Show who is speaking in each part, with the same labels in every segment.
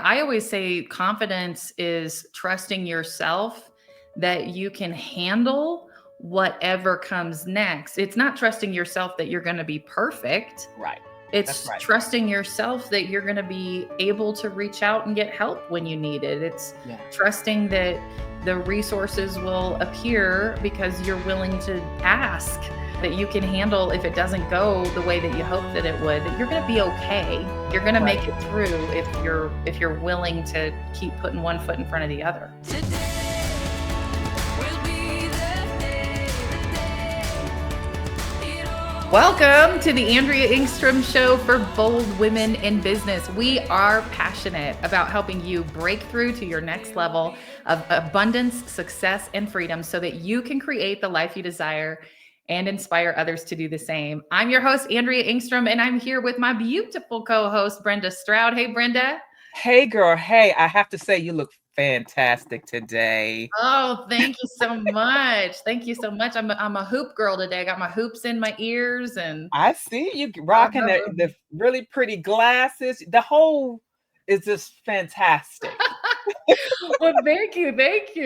Speaker 1: I always say confidence is trusting yourself that you can handle whatever comes next. It's not trusting yourself that you're going to be perfect.
Speaker 2: Right. That's
Speaker 1: It's
Speaker 2: right.
Speaker 1: trusting yourself that you're going to be able to reach out and get help when you need it. It's
Speaker 2: Yeah.
Speaker 1: trusting that the resources will appear because you're willing to ask, that you can handle if it doesn't go the way that you hope that it would, that you're going to be okay. You're going to
Speaker 2: Right.
Speaker 1: make it through if you're willing to keep putting one foot in front of the other. Welcome to the Andrea Engstrom Show for bold women in business. We are passionate about helping you break through to your next level of abundance, success, and freedom so that you can create the life you desire and inspire others to do the same. I'm your host, Andrea Engstrom, and I'm here with my beautiful co-host, Brenda Stroud. Hey, Brenda.
Speaker 2: Hey, girl. Hey, I have to say, you look fantastic today.
Speaker 1: Oh, thank you so much. Thank you so much. I'm a hoop girl today. I got my hoops in my ears and
Speaker 2: I see you rocking the really pretty glasses. The whole is just fantastic.
Speaker 1: well, thank you. Thank you.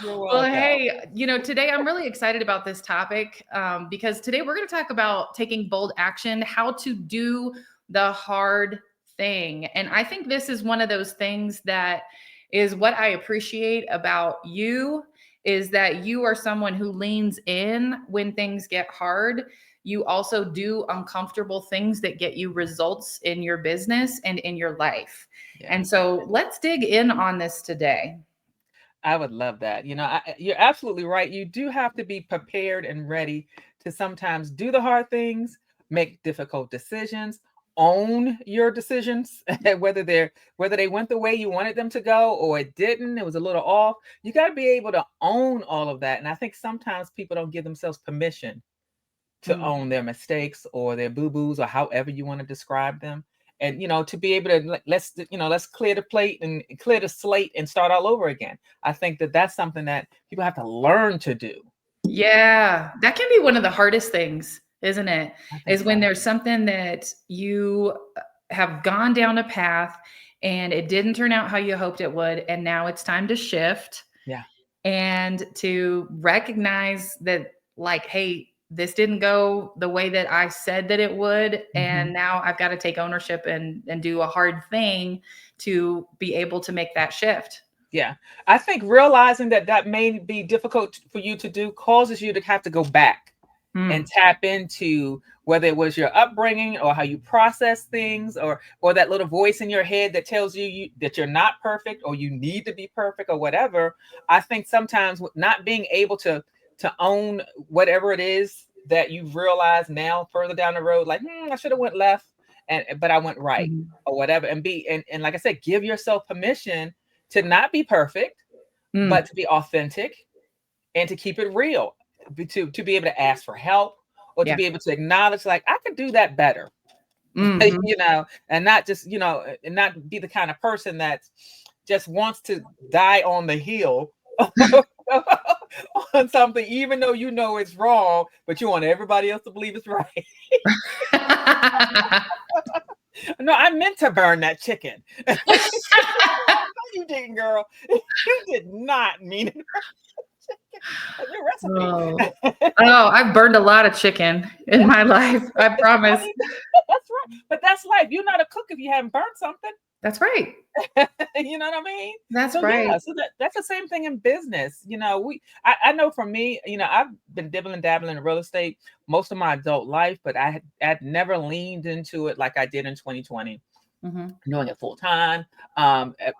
Speaker 2: You're
Speaker 1: Well,
Speaker 2: welcome.
Speaker 1: hey, today I'm really excited about this topic because today we're going to talk about taking bold action, how to do the hard thing. And I think this is one of those things that is what I appreciate about you is that you are someone who leans in when things get hard. You also do uncomfortable things that get you results in your business and in your life.
Speaker 2: Yeah,
Speaker 1: And so let's dig in on this today.
Speaker 2: I would love that. You're absolutely right. You do have to be prepared and ready to sometimes do the hard things, make difficult decisions, own your decisions, whether they went the way you wanted them to go or it didn't, it was a little off. You got to be able to own all of that. And I think sometimes people don't give themselves permission to
Speaker 1: Mm.
Speaker 2: own their mistakes or their boo-boos or however you want to describe them. And to be able to let's clear the plate and clear the slate and start all over again. I think that that's something that people have to learn to do.
Speaker 1: Yeah, that can be one of the hardest things, isn't it?
Speaker 2: I think
Speaker 1: Is when
Speaker 2: so.
Speaker 1: there's something that you have gone down a path and it didn't turn out how you hoped it would. And now it's time to shift
Speaker 2: Yeah.
Speaker 1: and to recognize that, like, hey, this didn't go the way that I said that it would.
Speaker 2: Hmm.
Speaker 1: And now I've got to take ownership and do a hard thing to be able to make that shift.
Speaker 2: Yeah. I think realizing that that may be difficult for you to do causes you to have to go back and
Speaker 1: Mm.
Speaker 2: tap into whether it was your upbringing or how you process things or that little voice in your head that tells you that you're not perfect or you need to be perfect or whatever. I think sometimes not being able to own whatever it is that you've realized now further down the road, like I should have went left and but I went right
Speaker 1: Mhm.
Speaker 2: or whatever, and like I said, give yourself permission to not be perfect but
Speaker 1: Mm.
Speaker 2: to be authentic and to keep it real, to be able to ask for help or to
Speaker 1: Yeah.
Speaker 2: be able to acknowledge like I could do that better.
Speaker 1: Hmm.
Speaker 2: And not just and not be the kind of person that just wants to die on the hill on something even though it's wrong, but you want everybody else to believe it's right. No, I meant to burn that chicken. No, you didn't, girl. You did not mean it. A new recipe.
Speaker 1: Oh. Oh, I've burned a lot of chicken in my life. I
Speaker 2: I
Speaker 1: promise.
Speaker 2: mean, that's right. But that's life. You're not a cook if you haven't burnt something.
Speaker 1: That's right.
Speaker 2: You know what I mean?
Speaker 1: That's
Speaker 2: So
Speaker 1: right.
Speaker 2: yeah, so that's the same thing in business. I know for me, I've been dibbling dabbling in real estate most of my adult life, but I'd never leaned into it like I did in 2020.
Speaker 1: Mhm.
Speaker 2: Doing it full time,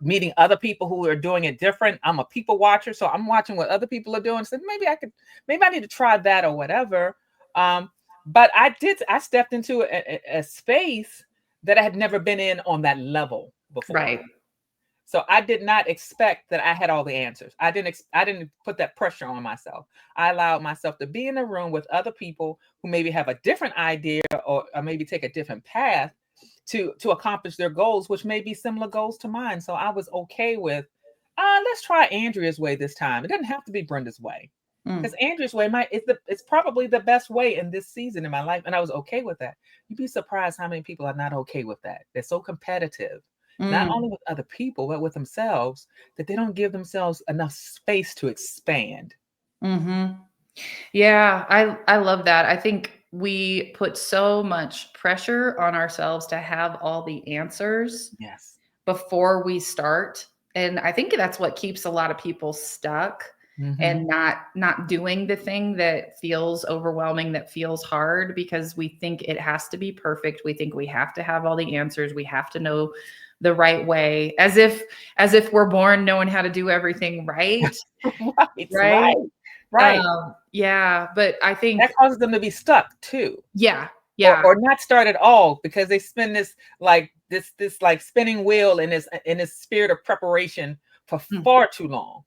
Speaker 2: meeting other people who are doing it different. I'm a people watcher, so I'm watching what other people are doing. So maybe I need to try that or whatever. Um, but I stepped into a space that I had never been in on that level before.
Speaker 1: Right.
Speaker 2: So I did not expect that I had all the answers. I didn't put that pressure on myself. I allowed myself to be in a room with other people who maybe have a different idea or maybe take a different path to accomplish their goals, which may be similar goals to mine. So I was okay with, let's try Andrea's way this time. It doesn't have to be Brenda's way. Because
Speaker 1: Mm.
Speaker 2: Andrea's way it's probably the best way in this season in my life. And I was okay with that. You'd be surprised how many people are not okay with that. They're so competitive. not
Speaker 1: Mm,
Speaker 2: only with other people, but with themselves, that they don't give themselves enough space to expand.
Speaker 1: mhm. Yeah, I love that. I think we put so much pressure on ourselves to have all the answers
Speaker 2: Yes.
Speaker 1: before we start, and I think that's what keeps a lot of people stuck
Speaker 2: Hmm.
Speaker 1: and not doing the thing that feels overwhelming, that feels hard, because we think it has to be perfect. We think we have to have all the answers. We have to know the right way, as if we're born knowing how to do everything right,
Speaker 2: Right,
Speaker 1: right?
Speaker 2: right, right.
Speaker 1: Yeah, but I think
Speaker 2: That causes them to be stuck too,
Speaker 1: yeah,
Speaker 2: or
Speaker 1: yeah.
Speaker 2: not start at all because they spend this like spinning wheel in this spirit of preparation for
Speaker 1: Mm.
Speaker 2: far too long.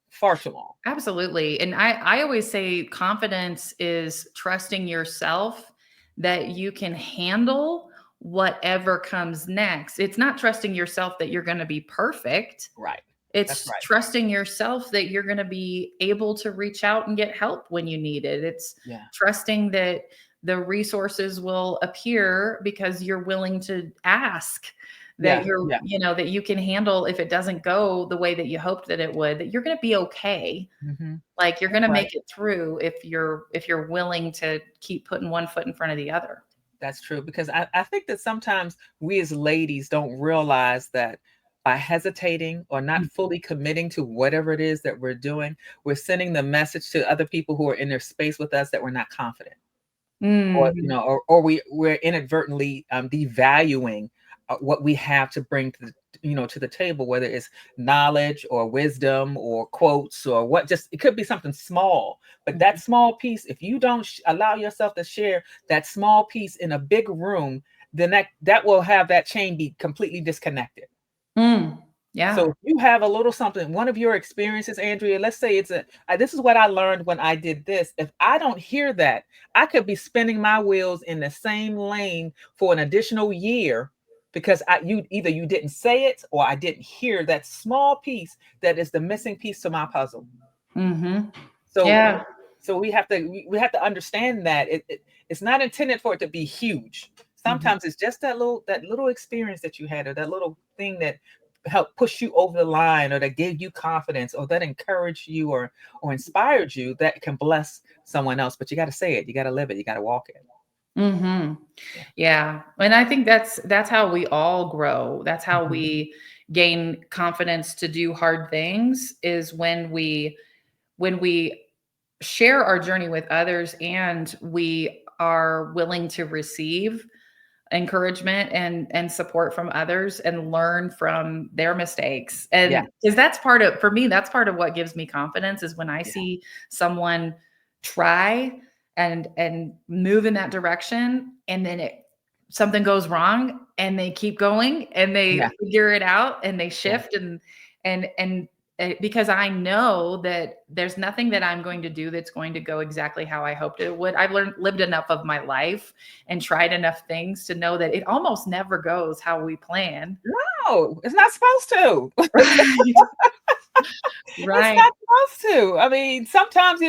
Speaker 1: Absolutely. And I always say confidence is trusting yourself that you can handle whatever comes next. It's not trusting yourself that you're going to be perfect.
Speaker 2: Right. That's
Speaker 1: It's
Speaker 2: right.
Speaker 1: trusting yourself that you're going to be able to reach out and get help when you need it. It's
Speaker 2: Yeah.
Speaker 1: trusting that the resources will appear because you're willing to ask, that
Speaker 2: Yeah.
Speaker 1: you're,
Speaker 2: Yeah.
Speaker 1: that you can handle if it doesn't go the way that you hoped that it would, that you're going to be okay.
Speaker 2: Hmm.
Speaker 1: Like you're
Speaker 2: That's
Speaker 1: going to
Speaker 2: right.
Speaker 1: make it through if you're willing to keep putting one foot in front of the other.
Speaker 2: That's true because I think that sometimes we as ladies don't realize that by hesitating or not fully committing to whatever it is that we're doing, we're sending the message to other people who are in their space with us that we're not confident, or
Speaker 1: Mhm.
Speaker 2: we're inadvertently devaluing what we have to bring to to the table, whether it's knowledge or wisdom or quotes or what. Just it could be something small, but that
Speaker 1: Mhm.
Speaker 2: small piece, if you don't allow yourself to share that small piece in a big room, then that will have that chain be completely disconnected.
Speaker 1: Mm.
Speaker 2: So
Speaker 1: Yeah.
Speaker 2: if you have a little something, one of your experiences, Andrea, let's say this is what I learned when I did this. If I don't hear that, I could be spinning my wheels in the same lane for an additional year because you didn't say it or I didn't hear that small piece that is the missing piece to my puzzle.
Speaker 1: Mhm.
Speaker 2: So
Speaker 1: Yeah.
Speaker 2: we have to understand that it's not intended for it to be huge.
Speaker 1: Mhm.
Speaker 2: Sometimes it's just that little experience that you had or that little thing that helped push you over the line or that gave you confidence or that encouraged you or inspired you that can bless someone else. But you got to say it, you got to live it, you got to walk it.
Speaker 1: Mhm.
Speaker 2: Yeah.
Speaker 1: Yeah, and I think that's how we all grow. That's how
Speaker 2: Mhm.
Speaker 1: we gain confidence to do hard things, is when we share our journey with others and we are willing to receive encouragement and support from others and learn from their mistakes.
Speaker 2: Yeah.
Speaker 1: And because that's part of, for me, that's part of what gives me confidence, is when I
Speaker 2: Yeah.
Speaker 1: see someone try and move in that direction, and then something goes wrong and they keep going and
Speaker 2: Yeah.
Speaker 1: they figure it out and they
Speaker 2: Yeah.
Speaker 1: shift and because I know that there's nothing that I'm going to do that's going to go exactly how I hoped it would. I've lived enough of my life and tried enough things to know that it almost never goes how we plan.
Speaker 2: No, it's not supposed to.
Speaker 1: Right.
Speaker 2: It's
Speaker 1: Right.
Speaker 2: not supposed to. I mean, sometimes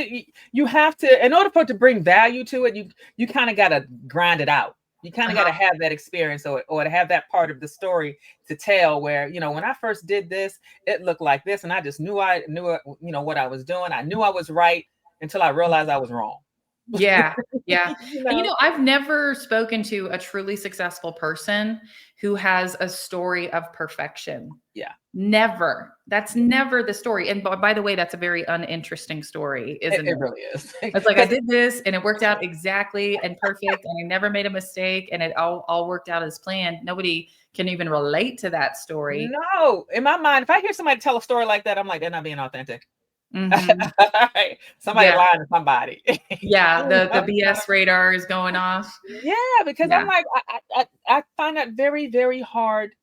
Speaker 2: you have to, in order for it to bring value to it, you kind of got to grind it out. You kind of got to
Speaker 1: Uh-huh.
Speaker 2: have that experience or to have that part of the story to tell where, when I first did this, it looked like this. And I just knew what I was doing. I knew I was right until I realized I was wrong.
Speaker 1: Yeah. Yeah.
Speaker 2: you
Speaker 1: And
Speaker 2: know?
Speaker 1: I've never spoken to a truly successful person who has a story of perfection.
Speaker 2: Yeah.
Speaker 1: Never. That's never the story. And by the way, that's a very uninteresting story,
Speaker 2: It,
Speaker 1: isn't
Speaker 2: it
Speaker 1: it?
Speaker 2: really is.
Speaker 1: It's like I
Speaker 2: Because
Speaker 1: did this and it worked out exactly and perfect and I never made a mistake and it all worked out as planned. Nobody can even relate to that story.
Speaker 2: no, in my mind, if I hear somebody tell a story like that, I'm like, they're not being authentic.
Speaker 1: Mhm.
Speaker 2: Somebody
Speaker 1: Yeah.
Speaker 2: lying to somebody.
Speaker 1: Yeah, the
Speaker 2: It's not
Speaker 1: BS radar is going off.
Speaker 2: yeah, because I'm
Speaker 1: Yeah.
Speaker 2: like, I find that very, very hard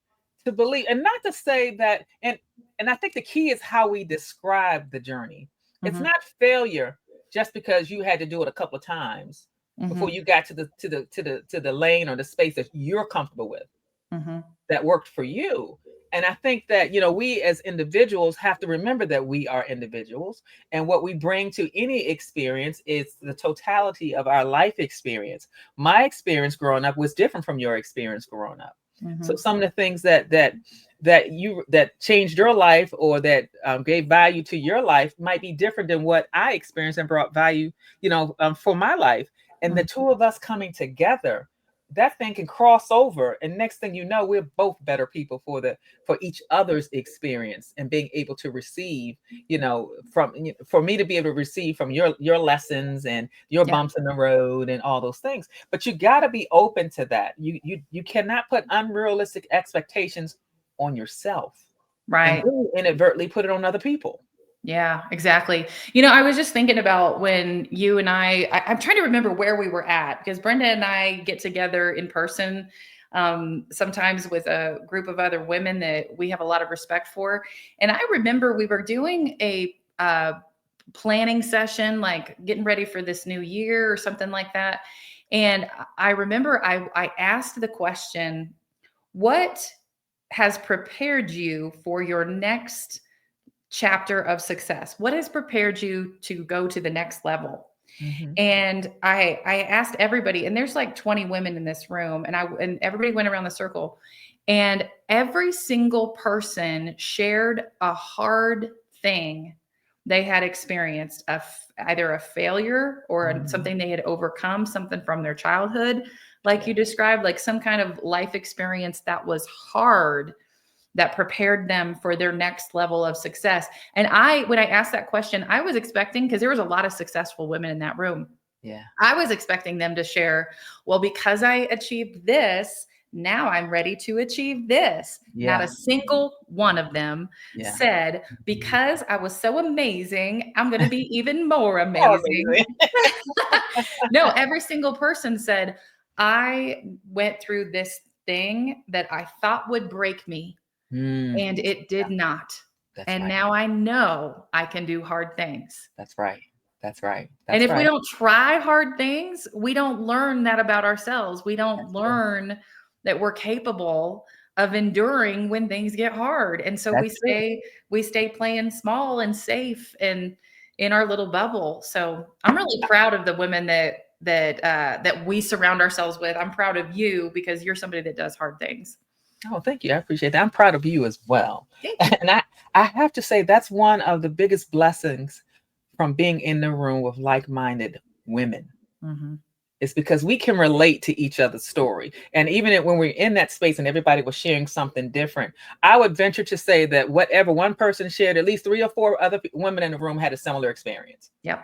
Speaker 2: to believe. And not to say that, and I think the key is how we describe the journey. It's
Speaker 1: Mhm.
Speaker 2: not failure just because you had to do it a couple of times before
Speaker 1: Mhm.
Speaker 2: you got to the lane or the space that you're comfortable with
Speaker 1: Mhm.
Speaker 2: that worked for you. And I think that, we as individuals have to remember that we are individuals. And what we bring to any experience is the totality of our life experience. My experience growing up was different from your experience growing up. So
Speaker 1: Mhm.
Speaker 2: some of the things that changed your life, or that gave value to your life, might be different than what I experienced and brought value, for my life. And the
Speaker 1: Mhm.
Speaker 2: two of us coming together, that thing can cross over, and next thing you know, we're both better people for each other's experience, and being able to receive, for me to be able to receive from your lessons and your
Speaker 1: Yeah.
Speaker 2: bumps in the road and all those things. But you got to be open to that. You cannot put unrealistic expectations on yourself, and
Speaker 1: Right.
Speaker 2: then you inadvertently put it on other people.
Speaker 1: Yeah, exactly. I was just thinking about when you and I'm trying to remember where we were at, because Brenda and I get together in person sometimes with a group of other women that we have a lot of respect for. And I remember we were doing a planning session, like getting ready for this new year or something like that. And I remember I asked the question, what has prepared you for your next chapter of success? What has prepared you to go to the next level?
Speaker 2: Mhm.
Speaker 1: And I asked everybody, and there's like 20 women in this room, and everybody went around the circle, and every single person shared a hard thing they had experienced, either a failure or
Speaker 2: Mhm.
Speaker 1: something they had overcome, something from their childhood, like
Speaker 2: Yeah.
Speaker 1: you described, like some kind of life experience that was hard, that prepared them for their next level of success. And when I asked that question, I was expecting, because there was a lot of successful women in that room,
Speaker 2: Yeah.
Speaker 1: I was expecting them to share, well, because I achieved this, now I'm ready to achieve this. Not a
Speaker 2: Yeah.
Speaker 1: single one of them
Speaker 2: Yeah.
Speaker 1: said, because I was so amazing, I'm going to be even more
Speaker 2: Oh,
Speaker 1: amazing.
Speaker 2: amazing.
Speaker 1: No, every single person said, I went through this thing that I thought would break me,
Speaker 2: Mm.
Speaker 1: and it
Speaker 2: Yeah,
Speaker 1: did not.
Speaker 2: that's
Speaker 1: And
Speaker 2: right.
Speaker 1: now I know I can do hard things.
Speaker 2: That's right. That's right.
Speaker 1: And
Speaker 2: That's
Speaker 1: if we
Speaker 2: right.
Speaker 1: don't try hard things, we don't learn that about ourselves. We don't
Speaker 2: That's true.
Speaker 1: learn that we're capable of enduring when things get hard. And so
Speaker 2: That's true.
Speaker 1: we stay playing small and safe and in our little bubble. So I'm really proud of the women that we surround ourselves with. I'm proud of you because you're somebody that does hard things.
Speaker 2: Oh, thank you. I appreciate that. I'm proud of you as well.
Speaker 1: Thank you.
Speaker 2: And I have to say that's one of the biggest blessings from being in the room with like-minded women.
Speaker 1: Mhm.
Speaker 2: It's because we can relate to each other's story. And even when we're in that space and everybody was sharing something different, I would venture to say that whatever one person shared, at least 3 or 4 other women in the room had a similar experience.
Speaker 1: Yep.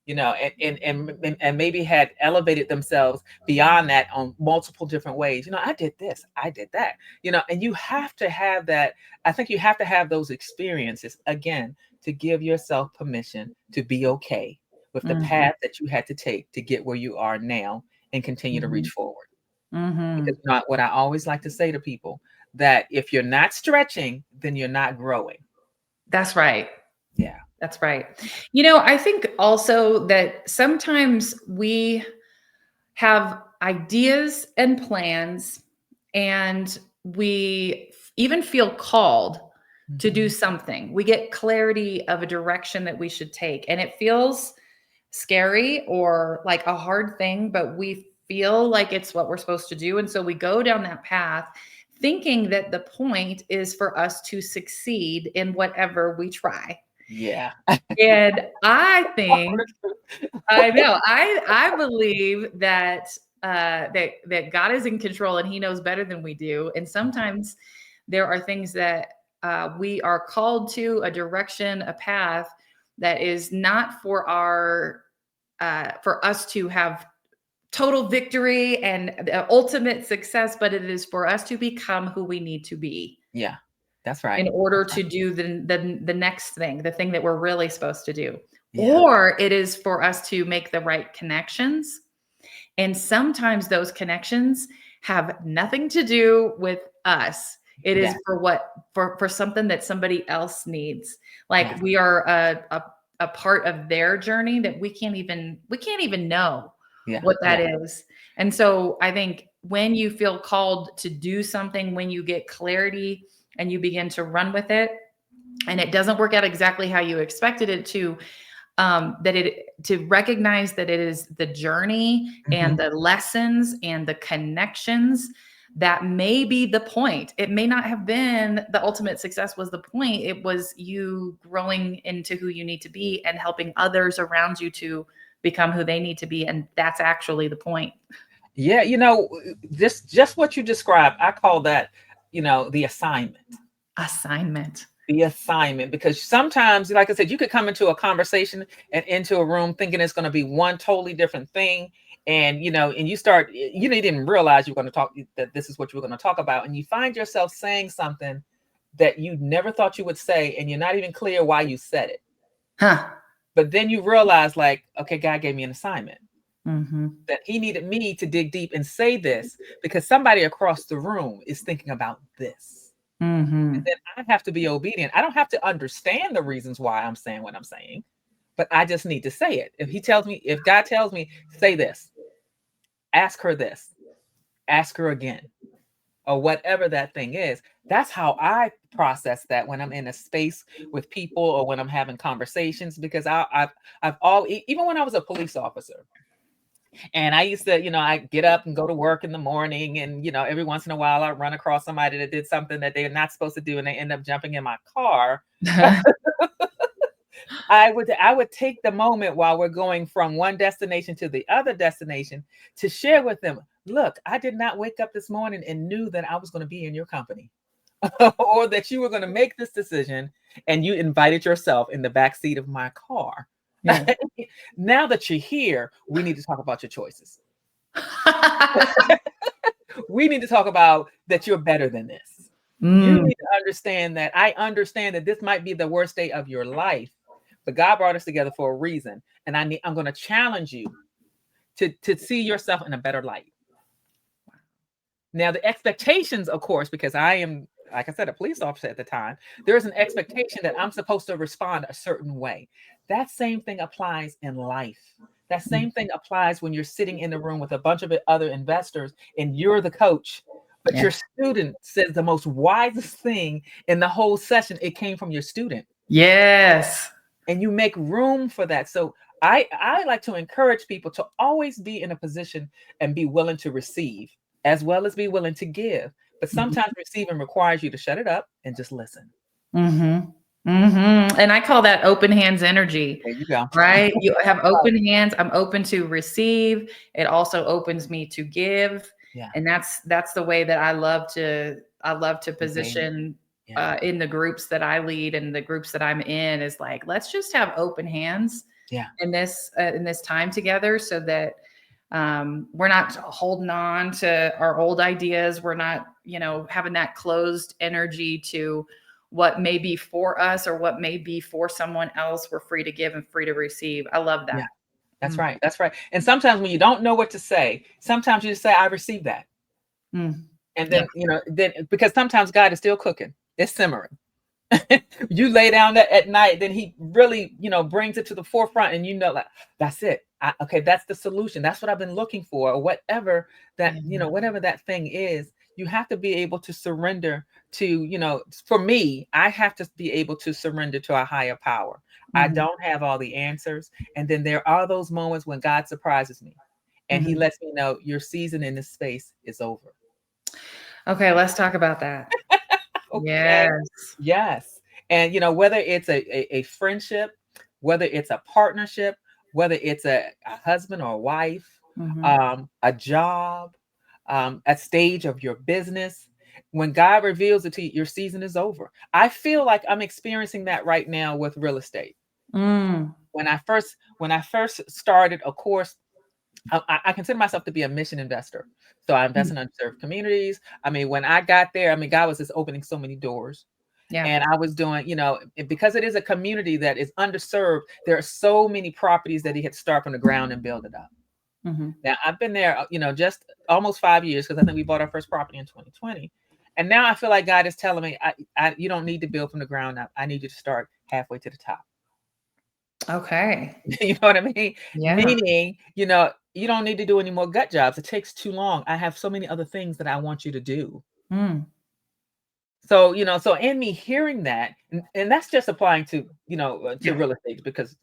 Speaker 2: And maybe had elevated themselves beyond that on multiple different ways. I did this, I did that, and you have to have that. I think you have to have those experiences again to give yourself permission to be okay with the
Speaker 1: Mhm.
Speaker 2: path that you had to take to get where you are now and continue to reach
Speaker 1: Mhm.
Speaker 2: forward. Because
Speaker 1: Mhm.
Speaker 2: not what I always like to say to people, that if you're not stretching, then you're not growing.
Speaker 1: That's right.
Speaker 2: Yeah.
Speaker 1: That's right. I think also that sometimes we have ideas and plans, and we even feel called to do
Speaker 2: Mhm.
Speaker 1: something. We get clarity of a direction that we should take, and it feels scary or like a hard thing, but we feel like it's what we're supposed to do. And so we go down that path thinking that the point is for us to succeed in whatever we try.
Speaker 2: Yeah.
Speaker 1: And I know, I believe that that God is in control and he knows better than we do. And sometimes there are things that we are called to, a direction, a path that is not for us to have total victory and the ultimate success, but it is for us to become who we need to be
Speaker 2: Yeah. That's
Speaker 1: in
Speaker 2: right.
Speaker 1: order
Speaker 2: That's
Speaker 1: to
Speaker 2: right.
Speaker 1: do the next thing, the thing that we're really supposed to do.
Speaker 2: Yeah.
Speaker 1: Or it is for us to make the right connections. And sometimes those connections have nothing to do with us. It
Speaker 2: Yeah.
Speaker 1: is for something that somebody else needs. Like
Speaker 2: Yeah.
Speaker 1: we are a part of their journey that we can't even know
Speaker 2: Yeah.
Speaker 1: what that
Speaker 2: Yeah.
Speaker 1: is. And so I think when you feel called to do something, when you get clarity and you begin to run with it, and it doesn't work out exactly how you expected it to, to recognize that it is the journey and
Speaker 2: Mhm.
Speaker 1: the lessons and the connections that may be the point. It may not have been the ultimate success was the point. It was you growing into who you need to be and helping others around you to become who they need to be. And that's actually the point.
Speaker 2: Yeah, just what you described, I call that, the assignment.
Speaker 1: Assignment.
Speaker 2: The assignment, because sometimes, like I said, you could come into a conversation and into a room thinking it's going to be one totally different thing. And, and you start, you didn't realize you were going to talk, that this is what you were going to talk about. And you find yourself saying something that you never thought you would say. And you're not even clear why you said it.
Speaker 1: Huh.
Speaker 2: But then you realize, like, okay, God gave me an assignment.
Speaker 1: Mm-hmm.
Speaker 2: That he needed me to dig deep and say this because somebody across the room is thinking about this.
Speaker 1: Mm-hmm.
Speaker 2: And then I have to be obedient. I don't have to understand the reasons why I'm saying what I'm saying, but I just need to say it. If God tells me, say this, ask her this, ask her again, or whatever that thing is, that's how I process that when I'm in a space with people or when I'm having conversations, because even when I was a police officer, and I used to, I get up and go to work in the morning, and every once in a while I run across somebody that did something that they're not supposed to do, and they end up jumping in my car. I would take the moment while we're going from one destination to the other destination to share with them, look, I did not wake up this morning and knew that I was going to be in your company or that you were going to make this decision and you invited yourself in the back seat of my car.
Speaker 1: Yeah.
Speaker 2: Now that you're here, we need to talk about your choices. We need to talk about that you're better than this. You need to understand that I understand that this might be the worst day of your life, but God brought us together for a reason. And I'm going to challenge you to see yourself in a better light. Now, the expectations, of course, because I am, like I said, a police officer at the time, there's an expectation that I'm supposed to respond a certain way. That same thing applies in life. That same thing applies when you're sitting in the room with a bunch of other investors and you're the coach, but your student says the most wisest thing in the whole session. It came from your student.
Speaker 1: Yes.
Speaker 2: And you make room for that. So I like to encourage people to always be in a position and be willing to receive as well as be willing to give. But sometimes receiving requires you to shut it up and just listen.
Speaker 1: Mm-hmm. Mm-hmm. And I call that open hands energy.
Speaker 2: There you go.
Speaker 1: Right? You have open hands. I'm open to receive. It also opens me to give.
Speaker 2: Yeah.
Speaker 1: And that's the way that I love to position in the groups that I lead and the groups that I'm in, is like, let's just have open hands in this time together, so that we're not holding on to our old ideas. We're not, having that closed energy to what may be for us or what may be for someone else. We're free to give and free to receive. I love that.
Speaker 2: Yeah. That's right. That's right. And sometimes when you don't know what to say, sometimes you just say, I received that. And then, then because sometimes God is still cooking, it's simmering. You lay down at night, then he really, brings it to the forefront, and like, that's it. Okay, that's the solution. That's what I've been looking for, or whatever that, whatever that thing is. You have to be able to surrender to, for me, I have to be able to surrender to a higher power. I don't have all the answers. And then there are those moments when God surprises me and he lets me know your season in this space is over.
Speaker 1: Okay, let's talk about that.
Speaker 2: Okay. Yes. And whether it's a friendship, whether it's a partnership, whether it's a husband or a wife, a job, a stage of your business, when God reveals it to you, your season is over. I feel like I'm experiencing that right now with real estate. When I first started, of course, I consider myself to be a mission investor. So I invest in underserved communities. I mean, when I got there, God was just opening so many doors.
Speaker 1: Yeah.
Speaker 2: And I was doing, because it is a community that is underserved, there are so many properties that he had started from the ground and build it up. Now I've been there, just almost 5 years, because I think we bought our first property in 2020. And now I feel like God is telling me, you don't need to build from the ground up. I need you to start halfway to the top.
Speaker 1: Okay.
Speaker 2: You know what I mean?
Speaker 1: Yeah.
Speaker 2: Meaning, you don't need to do any more gut jobs. It takes too long. I have so many other things that I want you to do. So, so in me hearing that, and that's just applying to, to real estate, because,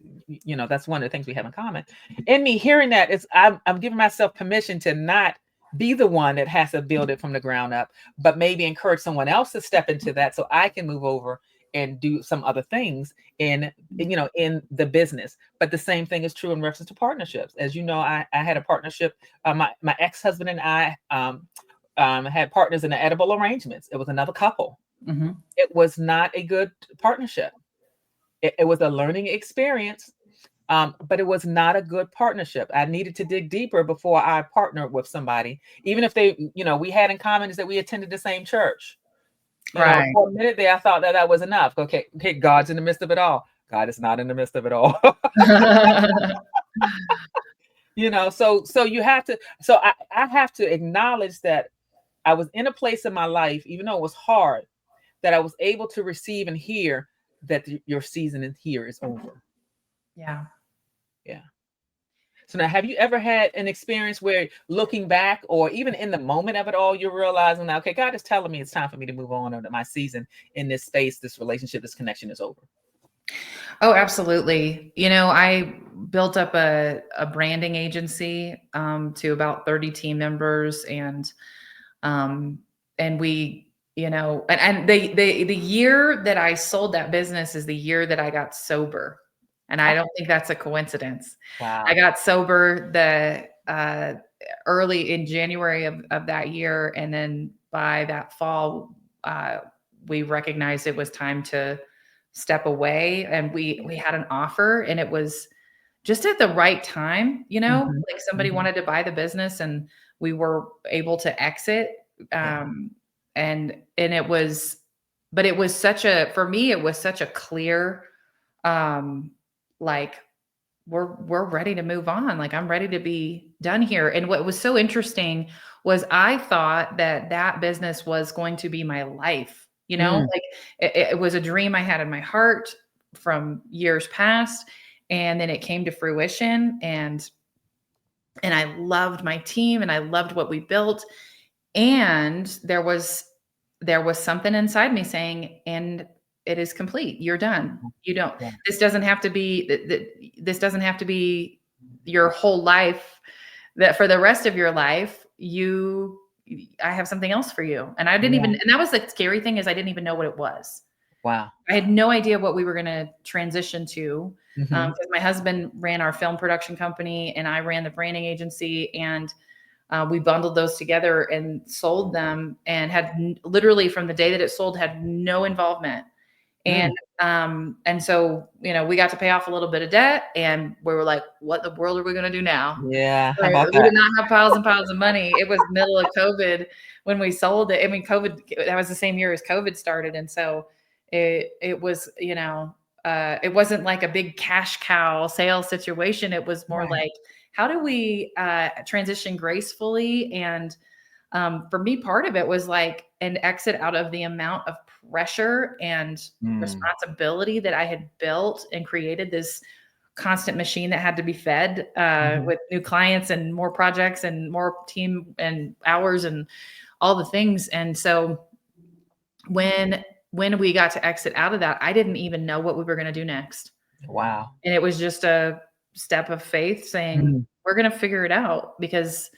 Speaker 2: that's one of the things we have in common. In me hearing that, I'm giving myself permission to not be the one that has to build it from the ground up, but maybe encourage someone else to step into that so I can move over and do some other things in the business. But the same thing is true in reference to partnerships. As you know, I had a partnership. My ex-husband and I had partners in the edible arrangements. It was another couple.
Speaker 1: Mm-hmm.
Speaker 2: It was not a good partnership. It was a learning experience, but it was not a good partnership. I needed to dig deeper before I partnered with somebody, even if we had in common is that we attended the same church.
Speaker 1: Right.
Speaker 2: For a minute there, I thought that was enough. Okay, God's in the midst of it all. God is not in the midst of it all. So you have to. So I have to acknowledge that I was in a place in my life, even though it was hard, that I was able to receive and hear that your season in here is over.
Speaker 1: Yeah.
Speaker 2: Yeah. So now, have you ever had an experience where looking back or even in the moment of it all, you're realizing that, okay, God is telling me it's time for me to move on, or that my season in this space, this relationship, this connection is over?
Speaker 1: Oh, absolutely. I built up a branding agency to about 30 team members, and we, and the year that I sold that business is the year that I got sober. And I don't think that's a coincidence.
Speaker 2: Wow.
Speaker 1: I got sober the early in January of that year. And then by that fall, we recognized it was time to step away. And we had an offer, and it was just at the right time, like somebody wanted to buy the business, and we were able to exit. And it was, but it was for me, it was such a clear, like, we're ready to move on. Like, I'm ready to be done here. And what was so interesting was I thought that business was going to be my life, like it was a dream I had in my heart from years past. And then it came to fruition, and I loved my team, and I loved what we built. And there was something inside me saying, and it is complete. You're done. You don't,
Speaker 2: Yeah.
Speaker 1: this doesn't have to be, this doesn't have to be your whole life, that for the rest of your life, I have something else for you. And I didn't even, and that was the scary thing, is I didn't even know what it was.
Speaker 2: Wow.
Speaker 1: I had no idea what we were going to transition to, because my husband ran our film production company and I ran the branding agency, and we bundled those together and sold them, and had literally from the day that it sold, had no involvement. And so, we got to pay off a little bit of debt, and we were like, what the world are we going to do now?
Speaker 2: Yeah. How
Speaker 1: Right.
Speaker 2: about
Speaker 1: We
Speaker 2: that?
Speaker 1: did not have piles and piles of money. It was middle of COVID when we sold it. I mean, that was the same year as COVID started. And so it was, it wasn't like a big cash cow sales situation. It was more like, how do we transition gracefully? And for me, part of it was like an exit out of the amount of pressure and responsibility that I had built and created this constant machine that had to be fed with new clients and more projects and more team and hours and all the things. And so when we got to exit out of that, I didn't even know what we were going to do next.
Speaker 2: Wow.
Speaker 1: And it was just a step of faith saying, we're going to figure it out, because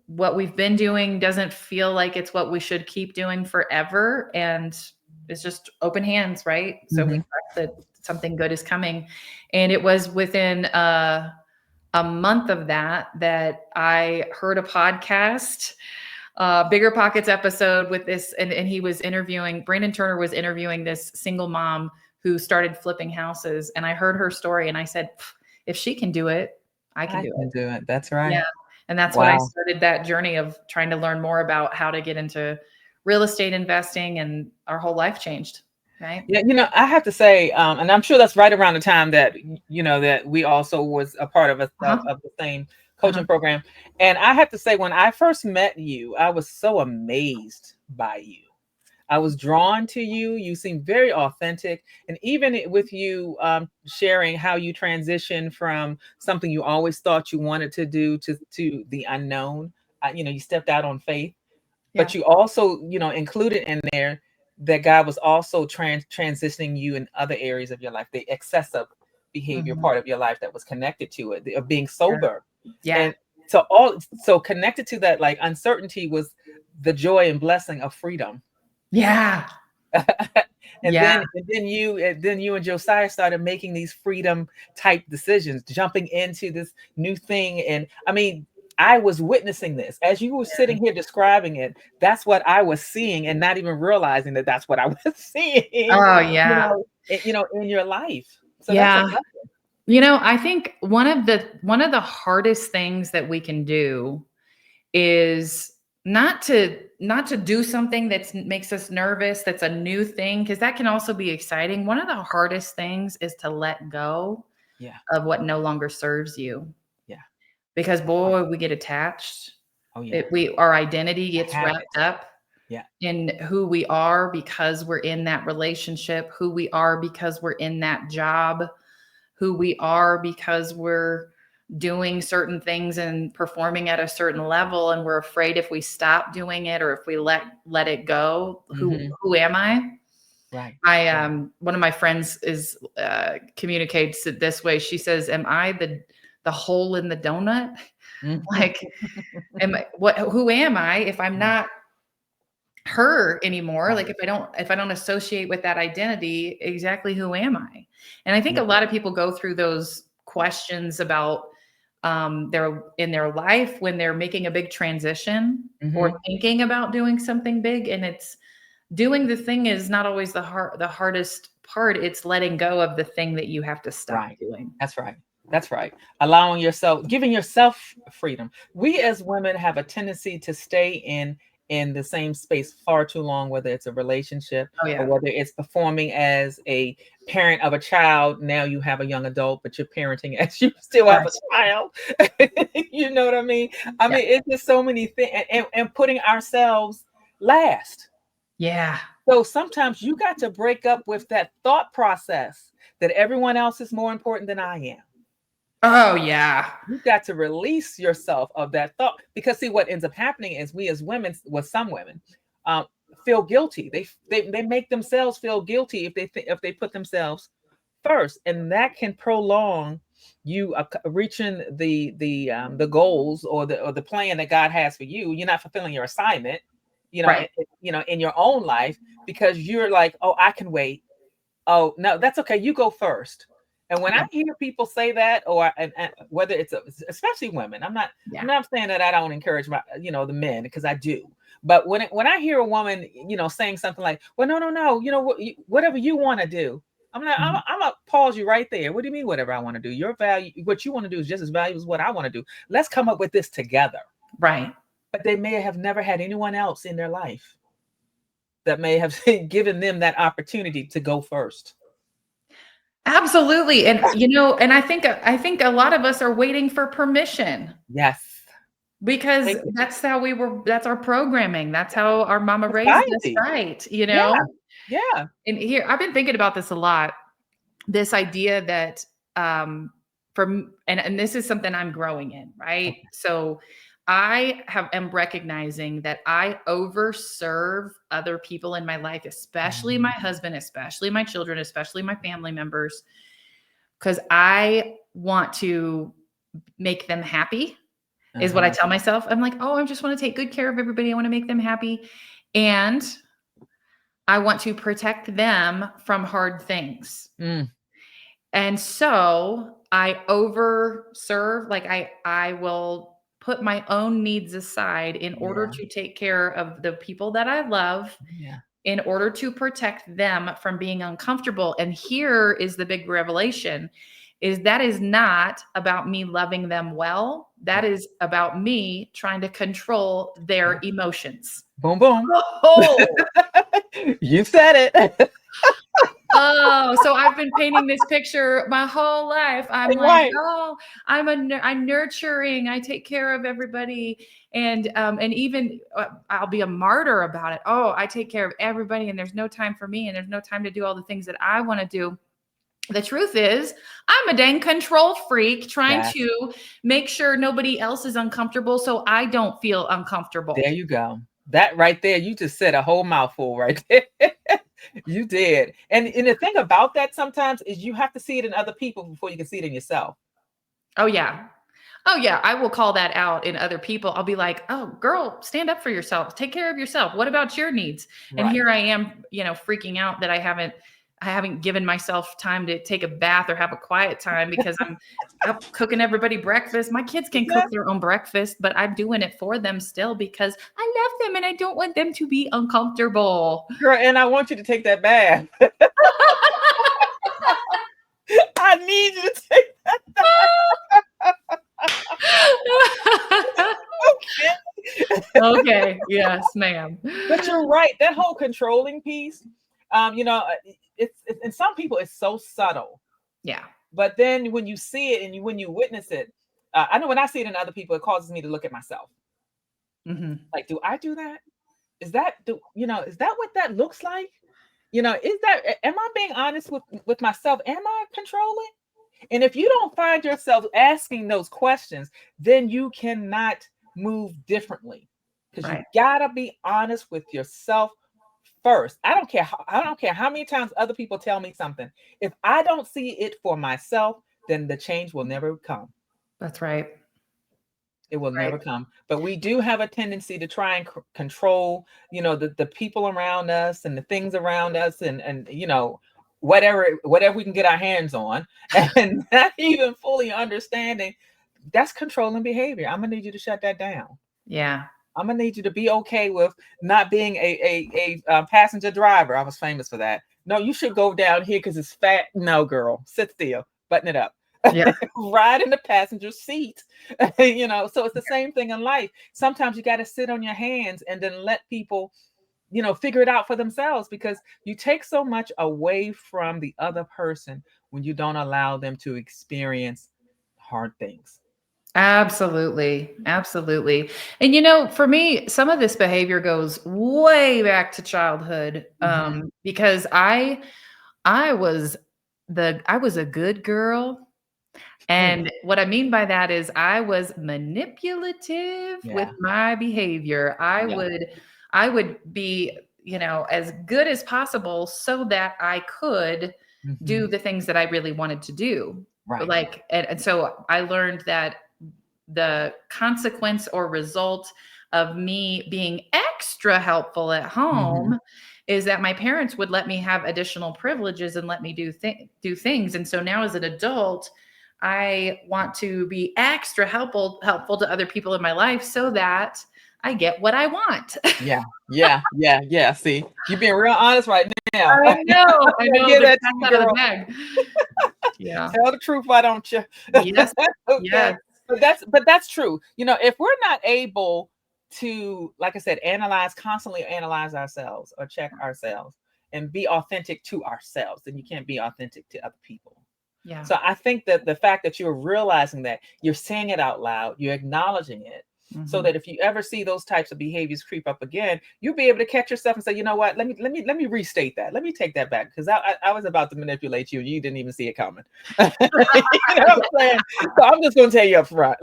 Speaker 1: what we've been doing doesn't feel like it's what we should keep doing forever. And it's just open hands, right? So we trust that something good is coming. And it was within a month of that I heard a podcast, Bigger Pockets episode with this, and he was interviewing, Brandon Turner was interviewing this single mom who started flipping houses. And I heard her story, and I said, if she can do it, I can do it.
Speaker 2: That's right.
Speaker 1: Yeah. And that's when I started that journey of trying to learn more about how to get into real estate investing, and our whole life changed. Right.
Speaker 2: Yeah. I have to say, and I'm sure that's right around the time that, that we also was a part of of the same coaching program. And I have to say, when I first met you, I was so amazed by you. I was drawn to you. You seem very authentic. And even with you sharing how you transitioned from something you always thought you wanted to do to the unknown, you stepped out on faith. But you also, included in there that God was also transitioning you in other areas of your life, the excessive behavior part of your life that was connected to it, of being sober.
Speaker 1: Yeah.
Speaker 2: So connected to that, like uncertainty was the joy and blessing of freedom.
Speaker 1: Yeah.
Speaker 2: and
Speaker 1: Yeah.
Speaker 2: then you and Josiah started making these freedom type decisions, jumping into this new thing. And I mean, I was witnessing this as you were sitting here describing it. That's what I was seeing, and not even realizing that that's what I was seeing.
Speaker 1: Oh,
Speaker 2: You
Speaker 1: yeah.
Speaker 2: know, in your life. So that's a
Speaker 1: Yeah.
Speaker 2: blessing.
Speaker 1: I think one of the hardest things that we can do is not to do something that makes us nervous, that's a new thing, because that can also be exciting. One of the hardest things is to let go
Speaker 2: Yeah,
Speaker 1: of what no longer serves you,
Speaker 2: yeah.
Speaker 1: because boy, we get attached.
Speaker 2: Oh yeah,
Speaker 1: Our identity gets
Speaker 2: habit.
Speaker 1: wrapped up
Speaker 2: Yeah,
Speaker 1: in who we are because we're in that relationship, who we are because we're in that job, who we are because we're doing certain things and performing at a certain level, and we're afraid if we stop doing it or if we let it go, who am I?
Speaker 2: right.
Speaker 1: I
Speaker 2: Right.
Speaker 1: One of my friends is communicates it this way. She says, am I the hole in the donut?
Speaker 2: Mhm.
Speaker 1: Like, who am I if I'm
Speaker 2: Yeah,
Speaker 1: not her anymore? Like,
Speaker 2: right.
Speaker 1: if I don't associate with that identity, exactly who am I? And I think
Speaker 2: Yeah.
Speaker 1: a lot of people go through those questions about their life when they're making a big transition or
Speaker 2: Mhm.
Speaker 1: thinking about doing something big, and it's doing the thing is not always the hardest part. It's letting go of the thing that you have to stop
Speaker 2: Right.
Speaker 1: doing.
Speaker 2: That's right. That's right. Allowing yourself, giving yourself freedom. We as women have a tendency to stay in the same space far too long, whether it's a relationship
Speaker 1: Oh
Speaker 2: or
Speaker 1: yeah.
Speaker 2: whether it's performing as a parent of a child. Now you have a young adult, but you're parenting as you still have a
Speaker 1: Right.
Speaker 2: child. You know what I mean? I
Speaker 1: Yeah.
Speaker 2: mean, it's just so many things, and putting ourselves last.
Speaker 1: Yeah.
Speaker 2: So sometimes you got to break up with that thought process that everyone else is more important than I am.
Speaker 1: Oh yeah.
Speaker 2: You've got to release yourself of that thought, because see what ends up happening is we as women, with some women, um, feel guilty. They make themselves feel guilty if they put themselves first, and that can prolong you reaching the goals or the plan that God has for you. You're not fulfilling your assignment,
Speaker 1: Right.
Speaker 2: in your own life, because you're like, oh, I can wait. Oh, no, that's okay. You go first. And when I
Speaker 1: Yeah.
Speaker 2: hear people say that, or and whether it's especially women, I'm
Speaker 1: Yeah.
Speaker 2: not saying that I don't encourage the men, because I do. But when I hear a woman, saying something like, "Well, no, no, no, whatever you want to do," I'm like,
Speaker 1: Mhm.
Speaker 2: I'm gonna pause you right there. What do you mean, whatever I want to do? Your value, what you want to do, is just as valuable as what I want to do. Let's come up with this together.
Speaker 1: Right.
Speaker 2: But they may have never had anyone else in their life that may have given them that opportunity to go first.
Speaker 1: Absolutely. And I think a lot of us are waiting for permission
Speaker 2: Yes.
Speaker 1: because
Speaker 2: Thank you.
Speaker 1: that's our programming. That's how our mama raised us,
Speaker 2: Society.
Speaker 1: right?
Speaker 2: Yeah, yeah.
Speaker 1: And here I've been thinking about this a lot. This idea that and this is something I'm growing in, right?
Speaker 2: Okay.
Speaker 1: So am recognizing that I overserve other people in my life, especially my
Speaker 2: Mhm.
Speaker 1: husband, especially my children, especially my family members, because I want to make them happy, is what I
Speaker 2: Uh-huh.
Speaker 1: tell myself. I'm like, oh, I just want to take good care of everybody. I want to make them happy. And I want to protect them from hard things.
Speaker 2: Mm,
Speaker 1: And so I overserve, like I will put my own needs aside in order
Speaker 2: yeah,
Speaker 1: to take care of the people that I love,
Speaker 2: yeah.
Speaker 1: in order to protect them from being uncomfortable. And here is the big revelation, is that is not about me loving them well. That
Speaker 2: Right.
Speaker 1: is about me trying to control their
Speaker 2: Yeah.
Speaker 1: emotions.
Speaker 2: Boom, boom.
Speaker 1: Oh,
Speaker 2: You said it.
Speaker 1: oh, so I've been painting this picture my whole life. I'm like,
Speaker 2: Right.
Speaker 1: oh, I'm nurturing. I take care of everybody, and even I'll be a martyr about it. Oh, I take care of everybody, and there's no time for me, and there's no time to do all the things that I want to do. The truth is, I'm a dang control freak trying
Speaker 2: Yes.
Speaker 1: to make sure nobody else is uncomfortable, so I don't feel
Speaker 2: There
Speaker 1: uncomfortable.
Speaker 2: you go. That right there, you just said a whole mouthful right there. You did. And the thing about that sometimes is you have to see it in other people before you can see it in yourself.
Speaker 1: Oh yeah. Oh yeah, I will call that out in other people. I'll be like, "Oh, girl, stand up for yourself. Take care of yourself. What about your needs?" And
Speaker 2: Right.
Speaker 1: here I am, freaking out that I haven't given myself time to take a bath or have a quiet time because I'm up cooking everybody breakfast. My kids can cook
Speaker 2: Exactly.
Speaker 1: their own breakfast, but I'm doing it for them still because I love them and I don't want them to be uncomfortable.
Speaker 2: Girl, and I want you to take that bath. I need you to take that okay.
Speaker 1: Okay. Yes, ma'am.
Speaker 2: But you're right. That whole controlling piece, and some people it's so subtle.
Speaker 1: Yeah.
Speaker 2: But then when you see it and when you witness it, I know when I see it in other people, it causes me to look at myself.
Speaker 1: Mhm.
Speaker 2: Like, do I do that? Is that what that looks like? Is that am I being honest with myself? Am I controlling? And if you don't find yourself asking those questions, then you cannot move differently. Because you
Speaker 1: Right.
Speaker 2: gotta be honest with yourself first. I don't care how many times other people tell me something. If I don't see it for myself, then the change will never come.
Speaker 1: That's right.
Speaker 2: It will
Speaker 1: Right.
Speaker 2: never come. But we do have a tendency to try and control, the people around us and the things around us, and whatever we can get our hands on, and not even fully understanding that's controlling behavior. I'm gonna need you to shut that down.
Speaker 1: Yeah.
Speaker 2: I'm gonna need you to be okay with not being a passenger driver. I was famous for that. No, you should go down here because it's fat. No, girl, sit still, button it up.
Speaker 1: Yeah.
Speaker 2: Ride in the passenger seat. So it's the same thing in life. Sometimes you got to sit on your hands and then let people, figure it out for themselves, because you take so much away from the other person when you don't allow them to experience hard things.
Speaker 1: Absolutely. Absolutely. And for me, some of this behavior goes way back to childhood,
Speaker 2: Mhm.
Speaker 1: because I was I was a good girl.
Speaker 2: Hmm.
Speaker 1: And what I mean by that is I was manipulative with
Speaker 2: Yeah.
Speaker 1: my behavior. I
Speaker 2: Yeah.
Speaker 1: would I would be, as good as possible so that I could do
Speaker 2: Mhm.
Speaker 1: the things that I really wanted to do.
Speaker 2: Right.
Speaker 1: Like, and so I learned that the consequence or result of me being extra helpful at
Speaker 2: Mhm.
Speaker 1: home is that my parents would let me have additional privileges and let me do things. And so now as an adult, I want to be extra helpful to other people in my life so that I get what I want.
Speaker 2: Yeah. Yeah. Yeah. Yeah. See, you're being real honest right now.
Speaker 1: I know, I
Speaker 2: I
Speaker 1: know
Speaker 2: give
Speaker 1: the
Speaker 2: that to
Speaker 1: cat's
Speaker 2: you,
Speaker 1: out of the
Speaker 2: girl.
Speaker 1: bag. Yeah.
Speaker 2: Tell the truth, why don't you?
Speaker 1: Yes.
Speaker 2: Okay.
Speaker 1: Yes.
Speaker 2: But that's true. If we're not able to, like I said, constantly analyze ourselves or check ourselves and be authentic to ourselves, then you can't be authentic to other people.
Speaker 1: Yeah.
Speaker 2: So I think that the fact that you're realizing that, you're saying it out loud, you're acknowledging it, so
Speaker 1: Mhm.
Speaker 2: that if you ever see those types of behaviors creep up again, you'll be able to catch yourself and say, you know what, let me restate that. Let me take that back, because I was about to manipulate you and you didn't even see it coming. You know what I'm saying? So I'm just gonna tell you up front.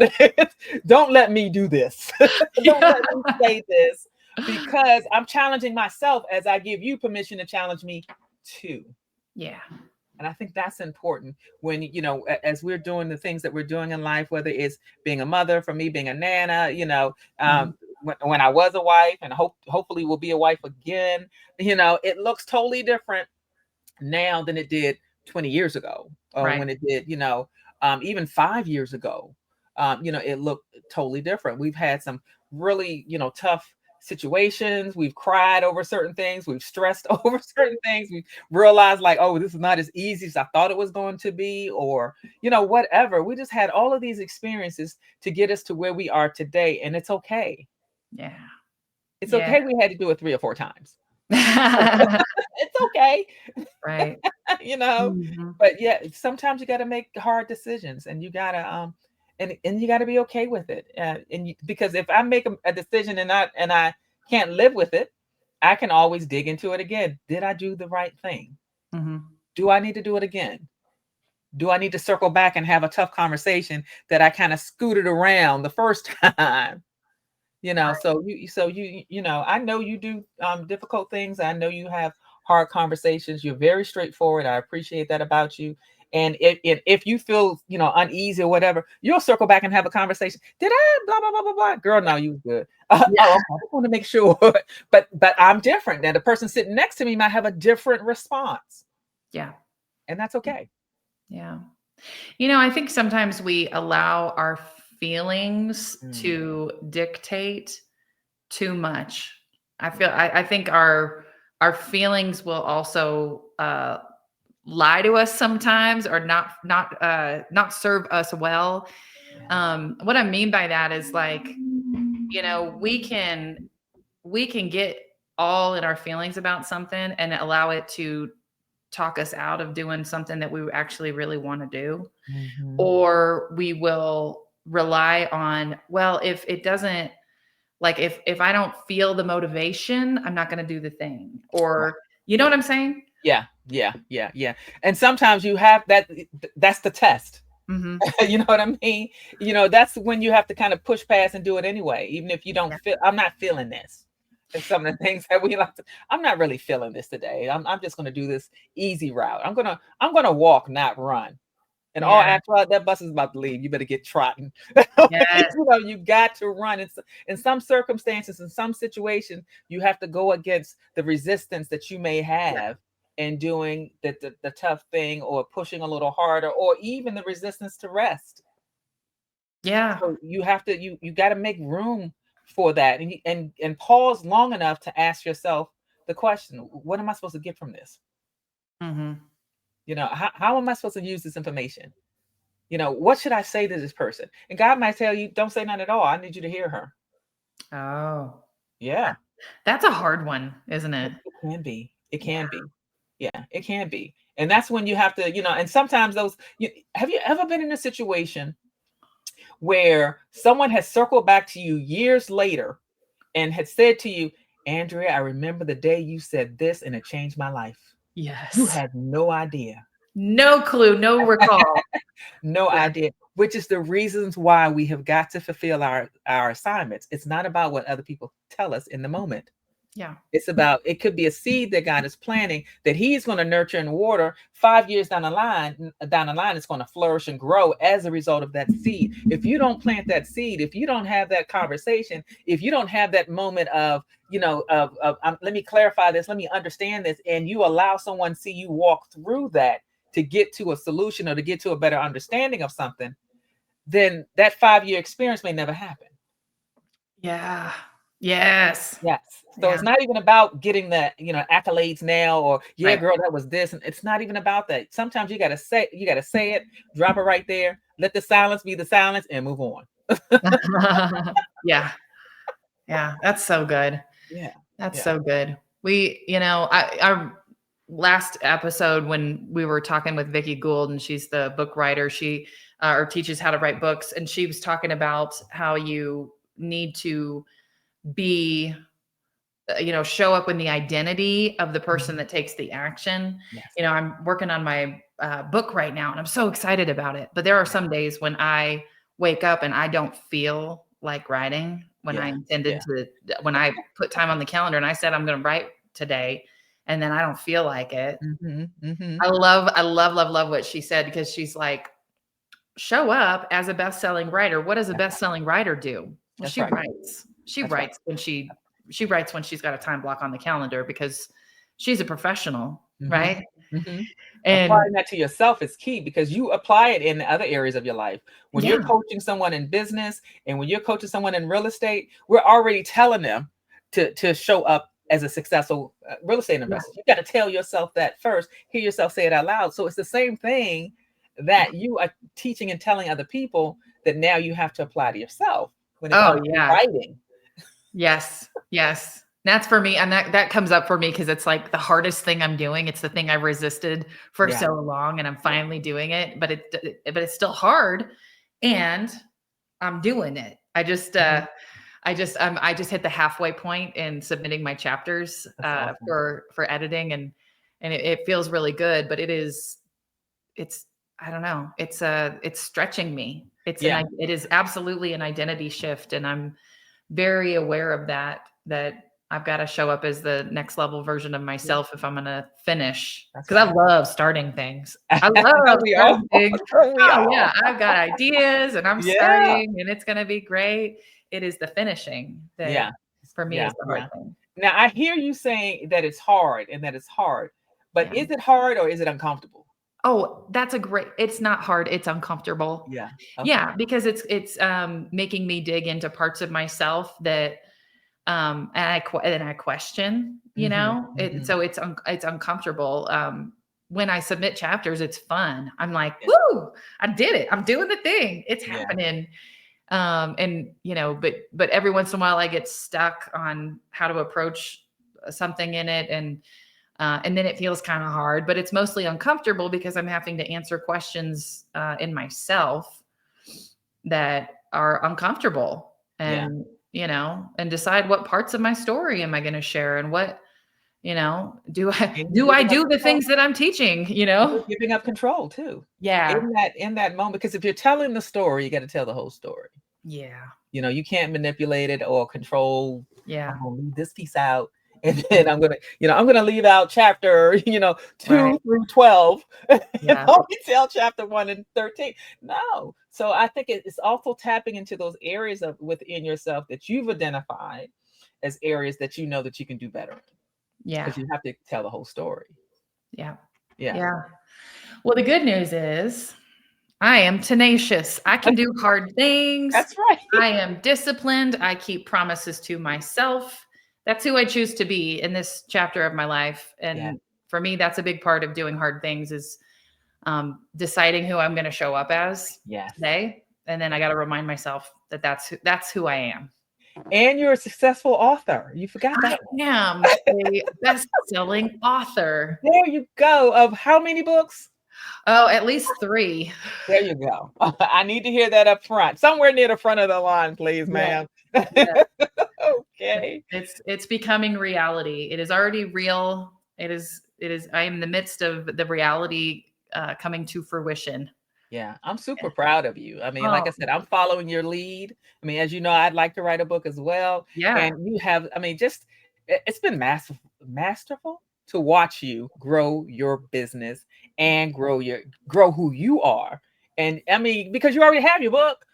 Speaker 2: Don't let me do this. Don't
Speaker 1: Yeah.
Speaker 2: let me say this, because I'm challenging myself as I give you permission to challenge me too.
Speaker 1: Yeah.
Speaker 2: And I think that's important when, as we're doing the things that we're doing in life, whether it's being a mother, for me, being a nana,
Speaker 1: Mhm.
Speaker 2: when I was a wife, and hopefully will be a wife again, it looks totally different now than it did 20 years ago, or
Speaker 1: Right.
Speaker 2: when it did, even 5 years ago. It looked totally different. We've had some really, tough situations. We've cried over certain things. We've stressed over certain things. We realized, like, oh, this is not as easy as I thought it was going to be, or, whatever. We just had all of these experiences to get us to where we are today. And it's okay.
Speaker 1: Yeah.
Speaker 2: It's
Speaker 1: Yeah.
Speaker 2: okay. We had to do it 3 or 4 times. It's okay.
Speaker 1: Right.
Speaker 2: you know
Speaker 1: Mhm.
Speaker 2: but yeah, sometimes you got to make hard decisions, and you got to and you got to be okay with it, because if I make a decision and I can't live with it, I can always dig into it again. Did I do the right thing?
Speaker 1: Mhm.
Speaker 2: Do I need to do it again? Do I need to circle back and have a tough conversation that I kind of scooted around the first time? So I know you do difficult things. I know you have hard conversations. You're very straightforward. I appreciate that about you. And if you feel, uneasy or whatever, you'll circle back and have a conversation. Did I blah blah blah blah blah? Girl, no, you was good.
Speaker 1: Yeah.
Speaker 2: Oh, okay. I just want to make sure. But I'm different. Now the person sitting next to me might have a different response,
Speaker 1: Yeah.
Speaker 2: and that's okay.
Speaker 1: Yeah. I think sometimes we allow our feelings
Speaker 2: Mm.
Speaker 1: to dictate too much. I think our feelings will also lie to us sometimes, or not serve us well.
Speaker 2: Yeah.
Speaker 1: What I mean by that is, like, we can get all in our feelings about something and allow it to talk us out of doing something that we actually really want to do.
Speaker 2: Mhm.
Speaker 1: Or we will rely on, well, if it doesn't, like, if I don't feel the motivation, I'm not going to do the thing. Or, you know what I'm saying?
Speaker 2: Yeah, yeah, yeah, yeah. And sometimes you have that's the test.
Speaker 1: Hmm.
Speaker 2: You know what I mean? That's when you have to kind of push past and do it anyway, even if you don't
Speaker 1: Yeah.
Speaker 2: feel. I'm not feeling this. And some of the things that we like to, I'm not really feeling this today. I'm just gonna do this easy route. I'm gonna walk, not run. And all
Speaker 1: Yeah.
Speaker 2: actuality, that bus is about to leave. You better get trotting.
Speaker 1: Yes.
Speaker 2: You got to run. In some circumstances, in some situations, you have to go against the resistance that you may
Speaker 1: Yeah.
Speaker 2: have in doing the tough thing, or pushing a little harder, or even the resistance to rest.
Speaker 1: Yeah.
Speaker 2: So you have to you got to make room for that, and pause long enough to ask yourself the question: what am I supposed to get from this?
Speaker 1: Hmm.
Speaker 2: How am I supposed to use this information? What should I say to this person? And God might tell you, don't say none at all. I need you to hear her.
Speaker 1: Oh,
Speaker 2: Yeah,
Speaker 1: that's a hard one, isn't
Speaker 2: it
Speaker 1: it?
Speaker 2: it can be. It
Speaker 1: Yeah.
Speaker 2: can be. Yeah, it can be. And that's when you have to, and sometimes have you ever been in a situation where someone has circled back to you years later and had said to you, Andrea, I remember the day you said this and it changed my life. You
Speaker 1: Yes.
Speaker 2: had no idea.
Speaker 1: No clue, no recall.
Speaker 2: No
Speaker 1: Yeah.
Speaker 2: idea, which is the reasons why we have got to fulfill our assignments. It's not about what other people tell us in the moment.
Speaker 1: Yeah.
Speaker 2: It's about, it could be a seed that God is planting that He's going to nurture and water 5 years down the line, it's going to flourish and grow as a result of that seed. If you don't plant that seed, if you don't have that conversation, if you don't have that moment of, let me clarify this, let me understand this, and you allow someone see you walk through that to get to a solution or to get to a better understanding of something, then that 5-year experience may never happen.
Speaker 1: Yeah. Yes.
Speaker 2: Yes. So
Speaker 1: Yeah.
Speaker 2: it's not even about getting the, accolades now, or yeah,
Speaker 1: Right.
Speaker 2: girl, that was this. And it's not even about that. Sometimes you gotta say it, drop it right there, let the silence be the silence, and move on.
Speaker 1: Yeah. Yeah. That's so good.
Speaker 2: Yeah.
Speaker 1: That's
Speaker 2: Yeah.
Speaker 1: so good. Our last episode, when we were talking with Vicky Gould, and she's the book writer, she or teaches how to write books, and she was talking about how you need to be, show up in the identity of the person
Speaker 2: Mhm.
Speaker 1: that takes the action.
Speaker 2: Yes.
Speaker 1: I'm working on my book right now, and I'm so excited about it. But there are some days when I wake up and I don't feel like writing when I
Speaker 2: Yeah.
Speaker 1: intended
Speaker 2: Yeah.
Speaker 1: to, when I put time on the calendar and I said I'm going to write today, and then I don't feel like it.
Speaker 2: Hmm. Hmm.
Speaker 1: I love, love, love what she said, because she's like, show up as a best-selling writer. What does a
Speaker 2: That's right.
Speaker 1: best-selling writer do? Well,
Speaker 2: That's
Speaker 1: she
Speaker 2: right.
Speaker 1: writes. She
Speaker 2: That's right.
Speaker 1: writes when she writes when she's got a time block on the calendar, because she's a professional,
Speaker 2: Hmm.
Speaker 1: right?
Speaker 2: Hmm.
Speaker 1: And
Speaker 2: Applying that to yourself is key, because you apply it in other areas of your life. When you're
Speaker 1: yeah.
Speaker 2: coaching someone in business and when you're coaching someone in real estate, we're already telling them to show up as a successful real estate
Speaker 1: Yeah.
Speaker 2: investor. You got to tell yourself that first, hear yourself say it out loud. So it's the same thing that you are teaching and telling other people, that now you have to apply to yourself when it
Speaker 1: Oh
Speaker 2: comes to
Speaker 1: yeah.
Speaker 2: writing.
Speaker 1: Yes. Yes. That's for me. And that comes up for me because it's like the hardest thing I'm doing. It's the thing I've resisted for
Speaker 2: Yeah.
Speaker 1: so long, and I'm
Speaker 2: Yeah.
Speaker 1: finally doing it, but it's still hard, and I'm doing it.
Speaker 2: Mhm.
Speaker 1: I just hit the halfway point in submitting my chapters
Speaker 2: That's awesome.
Speaker 1: for editing, and it feels really good, but it's I don't know. It's stretching me.
Speaker 2: Yeah.
Speaker 1: It is absolutely an identity shift, and I'm very aware of that I've got to show up as the next level version of
Speaker 2: Yeah,
Speaker 1: myself if I'm going to finish.
Speaker 2: that's
Speaker 1: Because I
Speaker 2: right.
Speaker 1: love starting things. I
Speaker 2: Don't
Speaker 1: love
Speaker 2: we all?
Speaker 1: starting things.
Speaker 2: Don't we
Speaker 1: Oh,
Speaker 2: all?
Speaker 1: yeah. I've got ideas and I'm
Speaker 2: Yeah.
Speaker 1: starting and it's going to be great. It is the finishing that
Speaker 2: Yeah.
Speaker 1: for me
Speaker 2: Yeah.
Speaker 1: is the hard
Speaker 2: Yeah.
Speaker 1: thing.
Speaker 2: Now I hear you saying that it's hard and that it's hard, but
Speaker 1: Yeah.
Speaker 2: is it hard or is it uncomfortable?
Speaker 1: Oh, that's a great it's not hard, it's uncomfortable.
Speaker 2: Yeah.
Speaker 1: Yeah,
Speaker 2: Okay.
Speaker 1: because it's making me dig into parts of myself that, and I question, you
Speaker 2: Hmm.
Speaker 1: know?
Speaker 2: Hmm.
Speaker 1: So it's uncomfortable. When I submit chapters, it's fun. I'm like,
Speaker 2: Yeah.
Speaker 1: "Woo, I did it. I'm doing the thing. It's
Speaker 2: Yeah.
Speaker 1: happening." And, but every once in a while, I get stuck on how to approach something in it, and then it feels kind of hard, but it's mostly uncomfortable because I'm having to answer questions in myself that are uncomfortable,
Speaker 2: Yeah.
Speaker 1: and decide what parts of my story am I going to share, and what, do I
Speaker 2: And
Speaker 1: do
Speaker 2: you're
Speaker 1: I
Speaker 2: giving up
Speaker 1: do the
Speaker 2: control.
Speaker 1: things that I'm teaching,
Speaker 2: You're giving up control too.
Speaker 1: Yeah.
Speaker 2: In that moment, because if you're telling the story, you got to tell the whole story.
Speaker 1: Yeah.
Speaker 2: You can't manipulate it or control. I'm
Speaker 1: Yeah.
Speaker 2: gonna leave this piece out, and then I'm gonna leave out chapter,
Speaker 1: Right.
Speaker 2: 2 through 12, and
Speaker 1: Yeah.
Speaker 2: only tell chapter 1 and 13. No. So I think it's also tapping into those areas of within yourself that you've identified as areas that you know that you can do better in,
Speaker 1: Yeah.
Speaker 2: because you have to tell the whole story.
Speaker 1: Yeah.
Speaker 2: Yeah.
Speaker 1: Yeah. Well, the good news is I am tenacious. I can do hard things.
Speaker 2: That's right.
Speaker 1: I am disciplined. I keep promises to myself. That's who I choose to be in this chapter of my life.
Speaker 2: Yeah.
Speaker 1: And for me, that's a big part of doing hard things is deciding who I'm going to show up as
Speaker 2: Yes.
Speaker 1: today. And then I got to remind myself that that's who I am.
Speaker 2: And you're a successful author. You forgot
Speaker 1: I
Speaker 2: that one.
Speaker 1: am a best-selling author.
Speaker 2: There you go. Of how many books?
Speaker 1: Oh, at least 3.
Speaker 2: There you go. I need to hear that up front. Somewhere near the front of the line, please,
Speaker 1: Yeah.
Speaker 2: ma'am.
Speaker 1: Yeah.
Speaker 2: Okay.
Speaker 1: It's becoming reality. It is already real. It is I am in the midst of the reality coming to fruition.
Speaker 2: Yeah, I'm super proud of you. I mean, like I
Speaker 1: Oh,
Speaker 2: said, I'm following your lead. I mean, as you know, I'd like to write a book as well.
Speaker 1: yeah.
Speaker 2: And you have, I mean, just it's been masterful to watch you grow your business and grow who you are. And I mean, because you already have your book.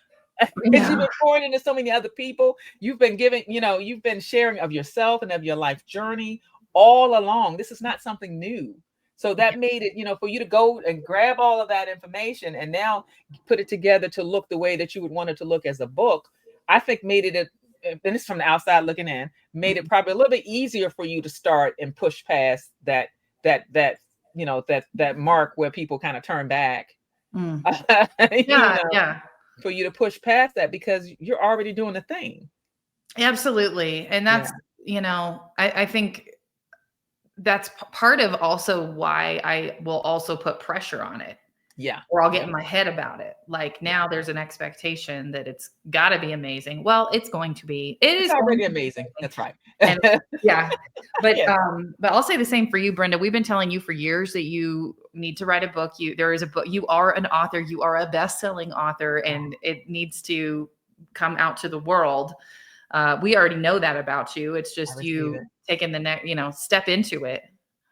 Speaker 2: Because you've
Speaker 1: Yeah.
Speaker 2: been pouring into so many other people. You've been giving, you've been sharing of yourself and of your life journey all along. This is not something new. So that made it, for you to go and grab all of that information and now put it together to look the way that you would want it to look as a book. I think made it, and it's from the outside looking in, made it probably a little bit easier for you to start and push past that mark where people kind of turn back.
Speaker 1: Mm.
Speaker 2: you
Speaker 1: Yeah,
Speaker 2: know,
Speaker 1: yeah.
Speaker 2: for you to push past that because you're already doing the thing.
Speaker 1: Absolutely. And
Speaker 2: Yeah.
Speaker 1: I think that's part of also why I will also put pressure on it,
Speaker 2: Yeah.
Speaker 1: or I'll get
Speaker 2: Yeah.
Speaker 1: in my head about it. Like
Speaker 2: Yeah.
Speaker 1: now there's an expectation that it's got to be amazing. Well, it's going to be. It
Speaker 2: It's
Speaker 1: is going
Speaker 2: already
Speaker 1: to be
Speaker 2: amazing.
Speaker 1: amazing.
Speaker 2: That's right.
Speaker 1: And yeah, but
Speaker 2: Yeah.
Speaker 1: but I'll say the same for you, Brenda. We've been telling you for years that you need to write a book. There is a book. You are an author. You are a best-selling author, and it needs to come out to the world. We already know that about you. It's
Speaker 2: I
Speaker 1: just
Speaker 2: receive it.
Speaker 1: you taking the next, step into it.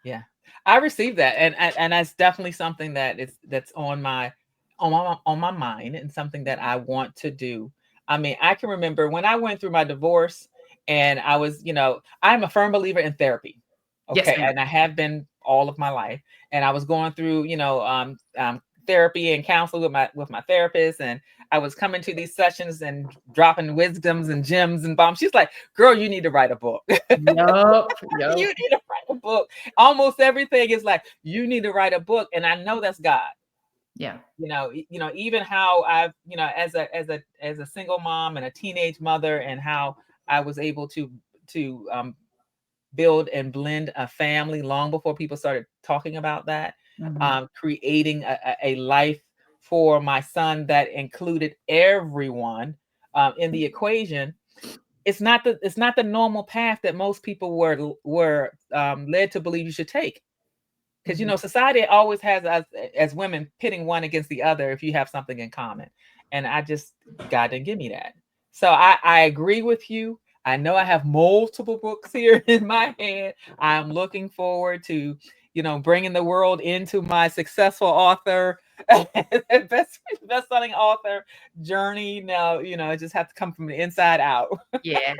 Speaker 2: Yeah. I received that. And that's definitely something that's on my mind and something that I want to do. I mean, I can remember when I went through my divorce and I was, I'm a firm believer in therapy.
Speaker 1: Yes,
Speaker 2: Okay.
Speaker 1: ma'am.
Speaker 2: And I have been all of my life. And I was going through, therapy and counseling with my therapist. And I was coming to these sessions and dropping wisdoms and gems and bombs. She's like, girl, you need to write a book.
Speaker 1: Yup.
Speaker 2: You
Speaker 1: Yup.
Speaker 2: need to write a book. Almost everything is like, you need to write a book. And I know that's God.
Speaker 1: Yeah.
Speaker 2: Even how I've, as a single mom and a teenage mother, and how I was able to build and blend a family long before people started talking about that,
Speaker 1: Mhm.
Speaker 2: creating a life for my son that included everyone in the equation. It's not the normal path that most people were led to believe you should take, because
Speaker 1: Mhm.
Speaker 2: society always has us as women pitting one against the other if you have something in common, and God didn't give me that. So I agree with you. I know I have multiple books here in my hand. I'm looking forward to, bringing the world into my successful author, best-selling author journey. Now, it just has to come from the inside out.
Speaker 1: Yes.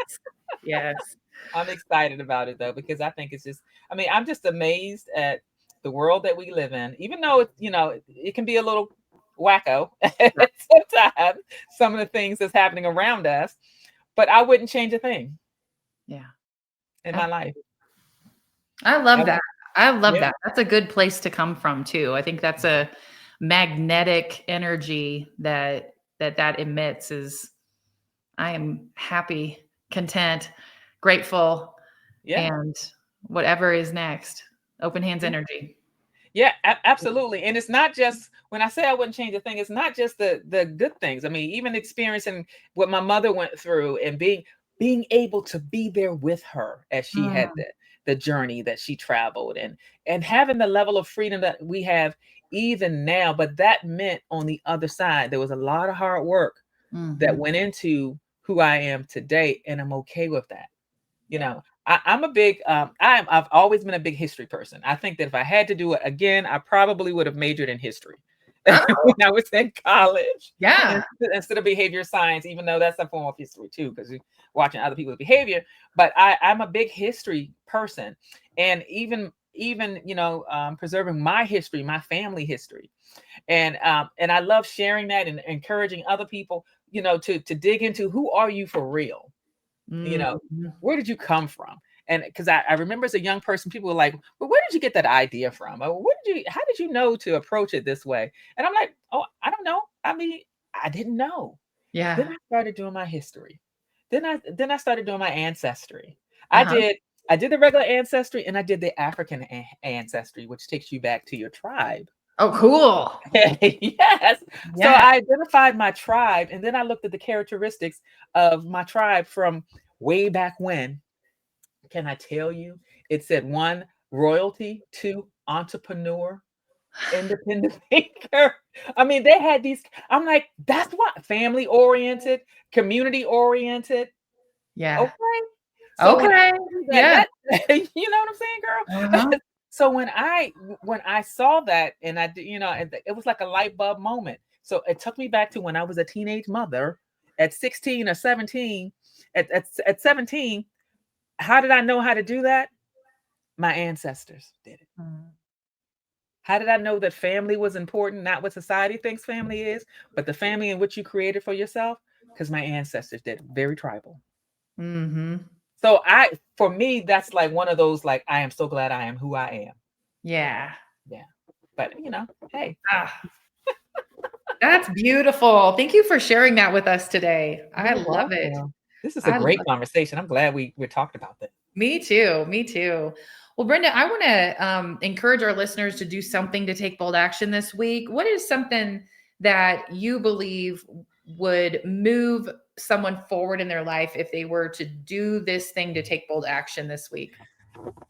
Speaker 1: Yes.
Speaker 2: I'm excited about it though, because I think it's just, I'm just amazed at the world that we live in, even though it can be a little wacko
Speaker 1: Right.
Speaker 2: sometimes, some of the things that's happening around us, but I wouldn't change a thing
Speaker 1: Yeah.
Speaker 2: in my life.
Speaker 1: Absolutely. I love
Speaker 2: I
Speaker 1: that.
Speaker 2: would,
Speaker 1: I love
Speaker 2: yeah,
Speaker 1: that. That's a good place to come from too. I think that's a magnetic energy that emits is I am happy, content, grateful,
Speaker 2: yeah.
Speaker 1: and whatever is next. Open hands
Speaker 2: Yeah.
Speaker 1: energy.
Speaker 2: Yeah, absolutely. And it's not just when I say I wouldn't change a thing, it's not just the good things. Even experiencing what my mother went through and being able to be there with her as she had
Speaker 1: Mm,
Speaker 2: the journey that she traveled, and having the level of freedom that we have even now. But that meant on the other side, there was a lot of hard work that
Speaker 1: mhm.
Speaker 2: went into who I am today, and I'm okay with that. You
Speaker 1: Yeah.
Speaker 2: know, I'm a big I've always been a big history person. I think that if I had to do it again, I probably would have majored in history
Speaker 1: Oh,
Speaker 2: when I was in college
Speaker 1: yeah.
Speaker 2: instead of behavior science, even though that's a form of history too, because you're watching other people's behavior. But I'm a big history person, and even preserving my history, my family history, and I love sharing that and encouraging other people, to dig into who are you for real, you know,
Speaker 1: Mhm.
Speaker 2: where did you come from? And because I remember as a young person, people were like, well, where did you get that idea from? Or how did you know to approach it this way? And I'm like, oh, I don't know. I didn't know. Then
Speaker 1: Yeah.
Speaker 2: I started doing my history. Then I started doing my ancestry. I
Speaker 1: Uh-huh.
Speaker 2: did I did the regular ancestry and I did the African ancestry, which takes you back to your tribe.
Speaker 1: Oh, cool.
Speaker 2: Yes. So
Speaker 1: Yeah.
Speaker 2: I identified my tribe and then I looked at the characteristics of my tribe from way back when. Can I tell you? It said one, royalty, two, entrepreneur, independent thinker. They had these. I'm like, that's what family oriented, community oriented.
Speaker 1: Yeah.
Speaker 2: Okay. So when I
Speaker 1: Okay.
Speaker 2: see that,
Speaker 1: Yeah.
Speaker 2: you know what I'm saying,
Speaker 1: Uh-huh.
Speaker 2: girl? So when I saw that and I did, it was like a light bulb moment. So it took me back to when I was a teenage mother at 16 or 17. At 17, how did I know how to do that? My ancestors did it.
Speaker 1: Mm.
Speaker 2: How did I know that family was important? Not what society thinks family is, but the family in which you created for yourself? Because my ancestors did. Very tribal.
Speaker 1: Mhm.
Speaker 2: So for me, that's like one of those, like, I am so glad I am who I am.
Speaker 1: Yeah.
Speaker 2: Yeah. But hey,
Speaker 1: Ah, that's beautiful. Thank you for sharing that with us today. I
Speaker 2: you're
Speaker 1: love it.
Speaker 2: welcome. This is a
Speaker 1: I
Speaker 2: great
Speaker 1: love
Speaker 2: conversation. I'm glad we talked about this.
Speaker 1: Me too. Me too. Well, Brenda, I want to encourage our listeners to do something to take bold action this week. What is something that you believe would move someone forward in their life if they were to do this thing to take bold action this week?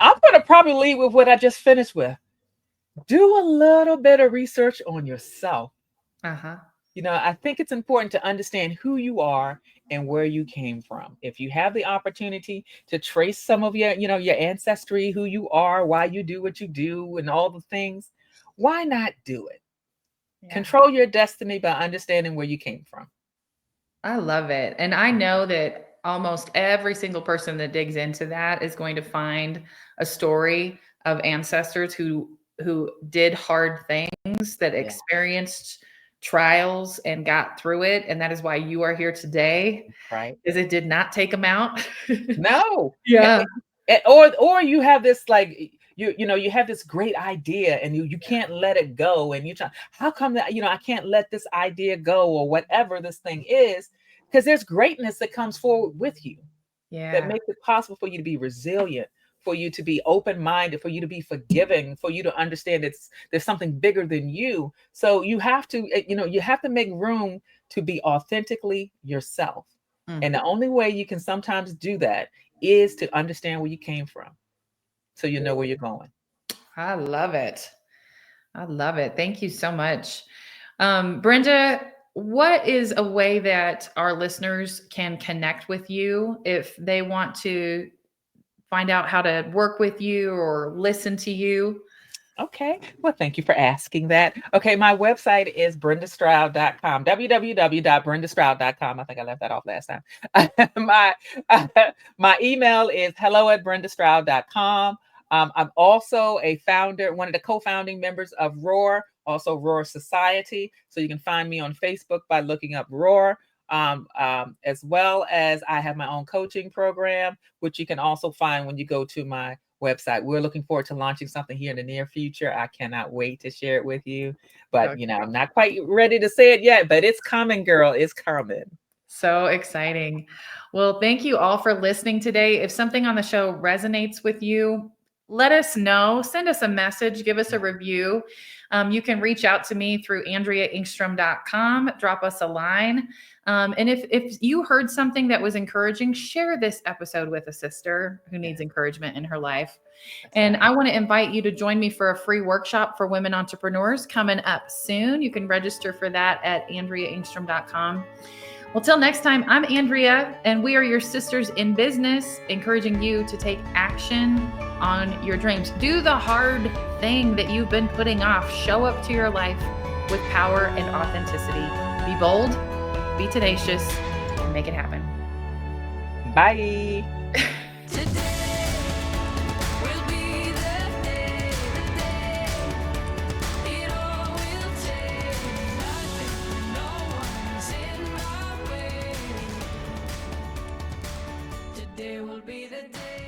Speaker 2: I'm gonna probably lead with what I just finished with. Do a little bit of research on yourself.
Speaker 1: Uh huh.
Speaker 2: I think it's important to understand who you are and where you came from. If you have the opportunity to trace some of your ancestry, who you are, why you do what you do, and all the things, why not do it?
Speaker 1: Yeah.
Speaker 2: Control your destiny by understanding where you came from.
Speaker 1: I love it. And I know that almost every single person that digs into that is going to find a story of ancestors who did hard things, that
Speaker 2: Yeah,
Speaker 1: experienced trials and got through it. And that is why you are here today,
Speaker 2: right.
Speaker 1: because it did not take them out.
Speaker 2: No.
Speaker 1: Yeah.
Speaker 2: Or you have this, like, you have this great idea and you can't let it go, and you try, how come that, I can't let this idea go, or whatever this thing is, because there's greatness that comes forward with you that
Speaker 1: Yeah.
Speaker 2: makes it possible for you to be resilient, for you to be open-minded, for you to be forgiving, for you to understand there's something bigger than you. So you have to make room to be authentically yourself.
Speaker 1: Mm,
Speaker 2: And the only way you can sometimes do that is to understand where you came from, so you know where you're going.
Speaker 1: I love it. I love it. Thank you so much. Brenda, what is a way that our listeners can connect with you if they want to find out how to work with you or listen to you?
Speaker 2: Okay. Well, thank you for asking that. Okay, my website is brendastroud.com. www.brendastroud.com. I think I left that off last time. my my email is hello@brendastroud.com. I'm also a founder, one of the co-founding members of Roar, also Roar Society. So you can find me on Facebook by looking up Roar. As well as I have my own coaching program, which you can also find when you go to my website. We're looking forward to launching something here in the near future. I cannot wait to share it with you. But, I'm not quite ready to say it yet, but it's coming, girl. It's coming.
Speaker 1: So exciting. Well, thank you all for listening today. If something on the show resonates with you, let us know. Send us a message, give us a review. You can reach out to me through andreaengstrom.com, drop us a line. And if you heard something that was encouraging, share this episode with a sister who needs encouragement in her life. And I want to invite you to join me for a free workshop for women entrepreneurs coming up soon. You can register for that at andreaengstrom.com. Well, till next time, I'm Andrea, and we are your sisters in business, encouraging you to take action on your dreams. Do the hard thing that you've been putting off. Show up to your life with power and authenticity. Be bold, be tenacious, and make it happen.
Speaker 2: Bye.
Speaker 3: Today will be the day.